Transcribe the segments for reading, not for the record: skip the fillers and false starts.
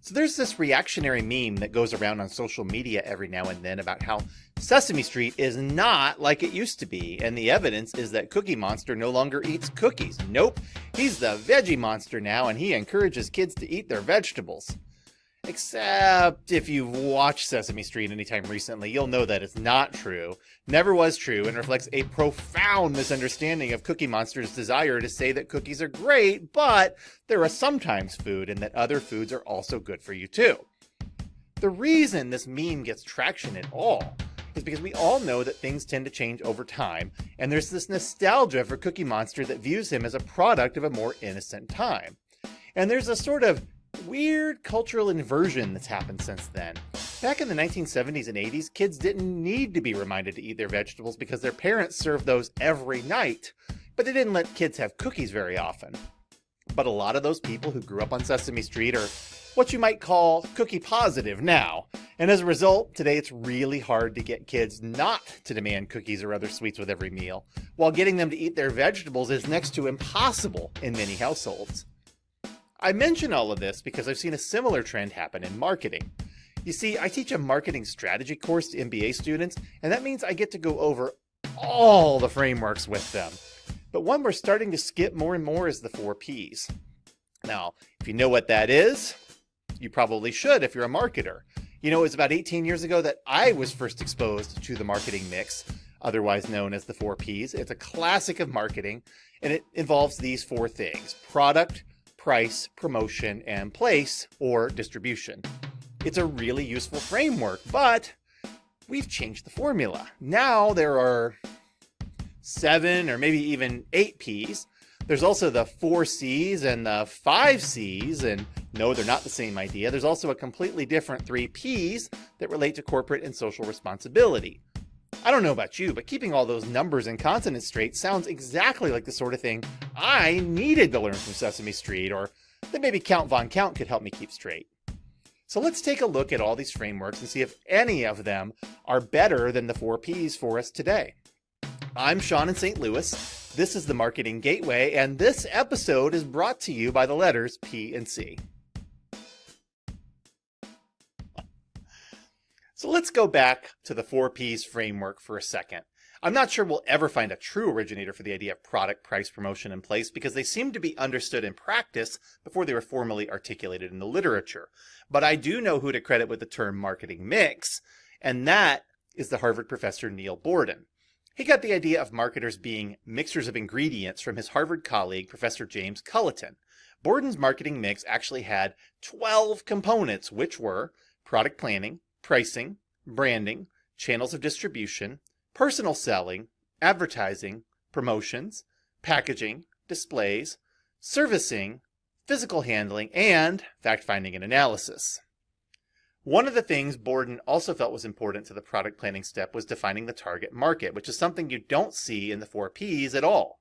So there's this reactionary meme that goes around on social media every now and then about how Sesame Street is not like it used to be, and the evidence is that Cookie Monster no longer eats cookies. Nope, he's the veggie monster now, and he encourages kids to eat their vegetables. Except if you've watched Sesame Street anytime recently, you'll know that it's not true, never was true, and reflects a profound misunderstanding of Cookie Monster's desire to say that cookies are great, but they're a sometimes food and that other foods are also good for you too. The reason this meme gets traction at all is because we all know that things tend to change over time, and there's this nostalgia for Cookie Monster that views him as a product of a more innocent time. And there's a sort of weird cultural inversion that's happened since then. Back in the 1970s and 80s, kids didn't need to be reminded to eat their vegetables because their parents served those every night, but they didn't let kids have cookies very often. But a lot of those people who grew up on Sesame Street are what you might call cookie positive now, and as a result, today it's really hard to get kids not to demand cookies or other sweets with every meal, while getting them to eat their vegetables is next to impossible in many households. I mention all of this because I've seen a similar trend happen in marketing. You see, I teach a marketing strategy course to MBA students, and that means I get to go over all the frameworks with them. But one we're starting to skip more and more is the 4 Ps. Now, if you know what that is, you probably should if you're a marketer. You know, it was about 18 years ago that I was first exposed to the marketing mix, otherwise known as the 4 Ps. It's a classic of marketing, and it involves these 4 things: product, price, promotion, and place, or distribution. It's a really useful framework, but we've changed the formula. Now there are 7 or maybe even 8 Ps. There's also the 4 Cs and the 5 Cs, and no, they're not the same idea. There's also a completely different 3 Ps that relate to corporate and social responsibility. I don't know about you, but keeping all those numbers and consonants straight sounds exactly like the sort of thing I needed to learn from Sesame Street, or that maybe Count Von Count could help me keep straight. So let's take a look at all these frameworks and see if any of them are better than the 4 Ps for us today. I'm Sean in St. Louis. This is the Marketing Gateway, and this episode is brought to you by the letters P and C. So let's go back to the 4 Ps framework for a second. I'm not sure we'll ever find a true originator for the idea of product, price, promotion, and place because they seem to be understood in practice before they were formally articulated in the literature. But I do know who to credit with the term marketing mix, and that is the Harvard professor Neil Borden. He got the idea of marketers being mixers of ingredients from his Harvard colleague, Professor James Culleton. Borden's marketing mix actually had 12 components, which were product planning, pricing, branding, channels of distribution, personal selling, advertising, promotions, packaging, displays, servicing, physical handling, and fact-finding and analysis. One of the things Borden also felt was important to the product planning step was defining the target market, which is something you don't see in the 4 Ps at all.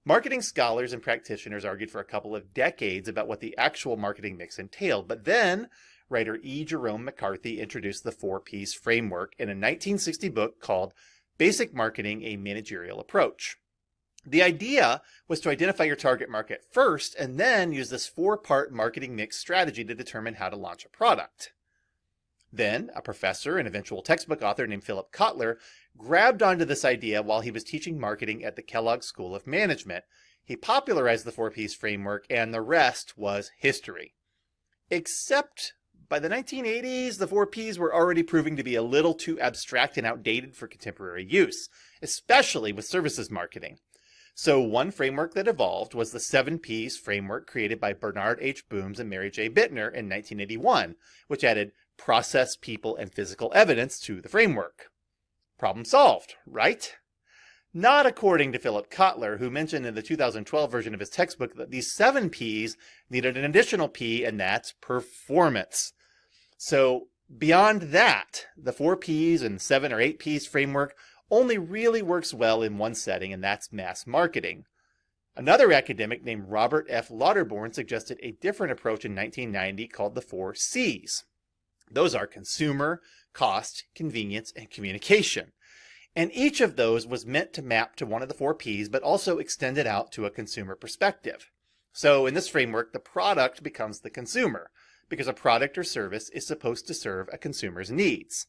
Marketing scholars and practitioners argued for a couple of decades about what the actual marketing mix entailed, but then writer E. Jerome McCarthy introduced the 4 Ps framework in a 1960 book called Basic Marketing: A Managerial Approach. The idea was to identify your target market first and then use this 4-part marketing mix strategy to determine how to launch a product. Then, a professor and eventual textbook author named Philip Kotler grabbed onto this idea while he was teaching marketing at the Kellogg School of Management. He popularized the 4 Ps framework, and the rest was history. Except by the 1980s, the 4 Ps were already proving to be a little too abstract and outdated for contemporary use, especially with services marketing. So one framework that evolved was the 7 Ps framework created by Bernard H. Booms and Mary J. Bittner in 1981, which added process, people, and physical evidence to the framework. Problem solved, right? Not according to Philip Kotler, who mentioned in the 2012 version of his textbook that these 7 Ps needed an additional P, and that's performance. So beyond that, the 4 Ps and 7 or 8 Ps framework only really works well in one setting, and that's mass marketing. Another academic named Robert F. Lauterborn suggested a different approach in 1990 called the 4 Cs. Those are consumer, cost, convenience, and communication. And each of those was meant to map to one of the 4 Ps, but also extend it out to a consumer perspective. So in this framework, the product becomes the consumer. because a product or service is supposed to serve a consumer's needs.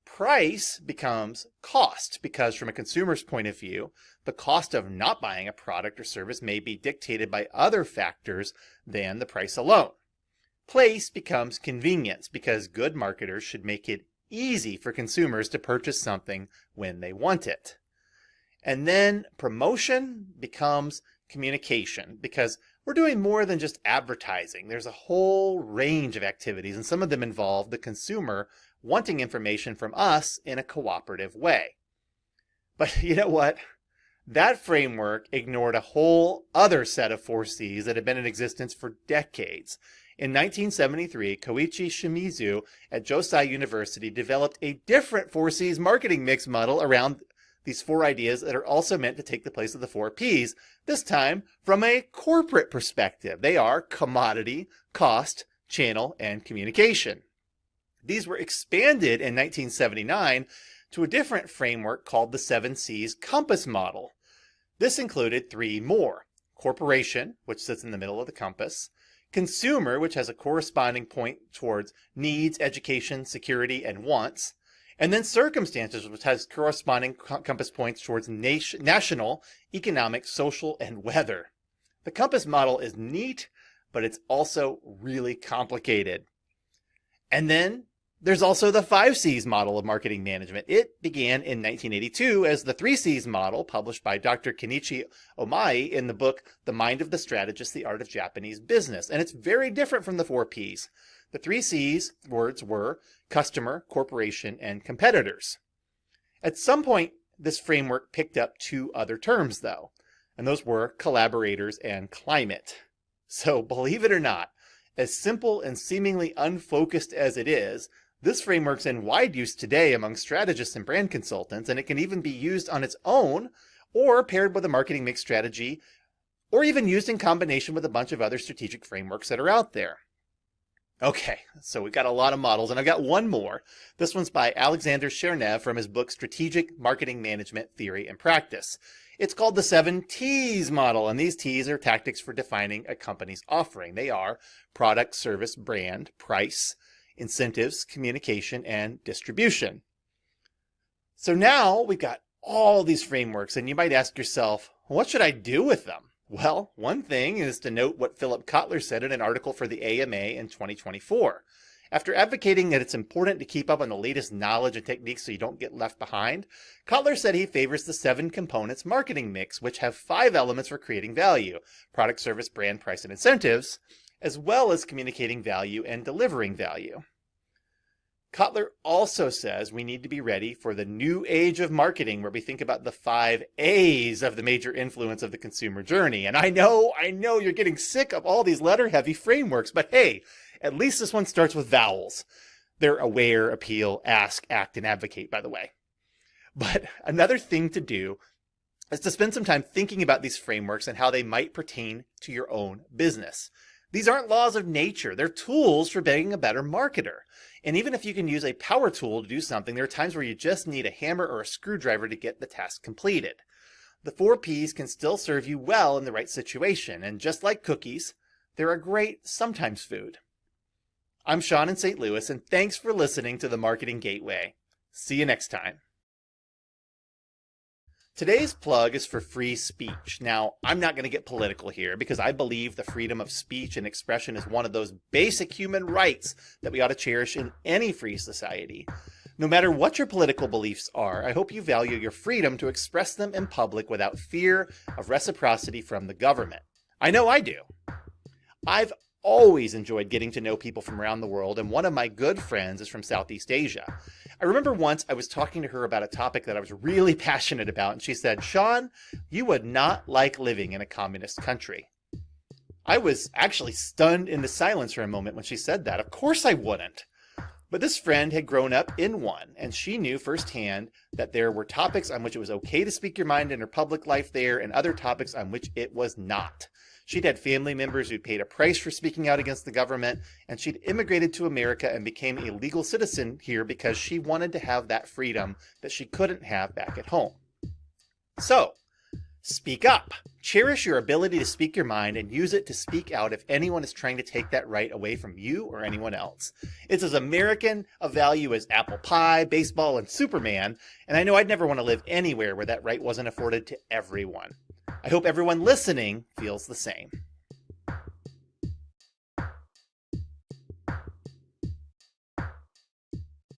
Price becomes cost because from a consumer's point of view, the cost of not buying a product or service may be dictated by other factors than the price alone. Place becomes convenience because good marketers should make it easy for consumers to purchase something when they want it. And then promotion becomes communication because we're doing more than just advertising. There's a whole range of activities, and some of them involve the consumer wanting information from us in a cooperative way. But you know what? That framework ignored a whole other set of 4 C's that had been in existence for decades. In 1973, Koichi Shimizu at Josai University developed a different 4 C's marketing mix model around these 4 ideas that are also meant to take the place of the 4 P's, this time from a corporate perspective. They are commodity, cost, channel, and communication. These were expanded in 1979 to a different framework called the 7 C's compass model. This included 3 more: corporation, which sits in the middle of the compass; consumer, which has a corresponding point towards needs, education, security, and wants; and then circumstances, which has corresponding compass points towards national, economic, social, and weather. The compass model is neat, but it's also really complicated. And then there's also the 5 C's model of marketing management. It began in 1982 as the 3 C's model published by Dr. Kenichi Omai in the book The Mind of the Strategist, The Art of Japanese Business. And it's very different from the 4 P's. The 3 C's words were customer, corporation, and competitors. At some point, this framework picked up 2 other terms, though, and those were collaborators and climate. So believe it or not, as simple and seemingly unfocused as it is, this framework's in wide use today among strategists and brand consultants, and it can even be used on its own or paired with a marketing mix strategy, or even used in combination with a bunch of other strategic frameworks that are out there. Okay, so we've got a lot of models, and I've got one more. This one's by Alexander Chernev from his book Strategic Marketing Management Theory and Practice. It's called the 7 T's model, and these T's are tactics for defining a company's offering. They are product, service, brand, price, incentives, communication, and distribution. So now we've got all these frameworks, and you might ask yourself, what should I do with them? Well, one thing is to note what Philip Kotler said in an article for the AMA in 2024. After advocating that it's important to keep up on the latest knowledge and techniques so you don't get left behind, Kotler said he favors the 7 components marketing mix, which have 5 elements for creating value: product, service, brand, price, and incentives, as well as communicating value and delivering value. Kotler also says we need to be ready for the new age of marketing where we think about the 5 A's of the major influence of the consumer journey. And I know you're getting sick of all these letter-heavy frameworks, but hey, at least this one starts with vowels. They're aware, appeal, ask, act, and advocate, by the way. But another thing to do is to spend some time thinking about these frameworks and how they might pertain to your own business. These aren't laws of nature. They're tools for being a better marketer. And even if you can use a power tool to do something, there are times where you just need a hammer or a screwdriver to get the task completed. The 4 P's can still serve you well in the right situation. And just like cookies, they're a great sometimes food. I'm Sean in St. Louis, and thanks for listening to the Marketing Gateway. See you next time. Today's plug is for free speech. Now, I'm not going to get political here because I believe the freedom of speech and expression is one of those basic human rights that we ought to cherish in any free society. No matter what your political beliefs are, I hope you value your freedom to express them in public without fear of reciprocity from the government. I know I do. I've always enjoyed getting to know people from around the world, and one of my good friends is from Southeast Asia. I remember once I was talking to her about a topic that I was really passionate about, and she said, "Sean, you would not like living in a communist country." I was actually stunned into silence for a moment when she said that. Of course I wouldn't. But this friend had grown up in one, and she knew firsthand that there were topics on which it was okay to speak your mind in her public life there, and other topics on which it was not. She'd had family members who'd paid a price for speaking out against the government, and she'd immigrated to America and became a legal citizen here because she wanted to have that freedom that she couldn't have back at home. So, Speak up. Cherish your ability to speak your mind and use it to speak out if anyone is trying to take that right away from you or anyone else. It's as American a value as apple pie, baseball, and Superman, and I know I'd never want to live anywhere where that right wasn't afforded to everyone. I hope everyone listening feels the same.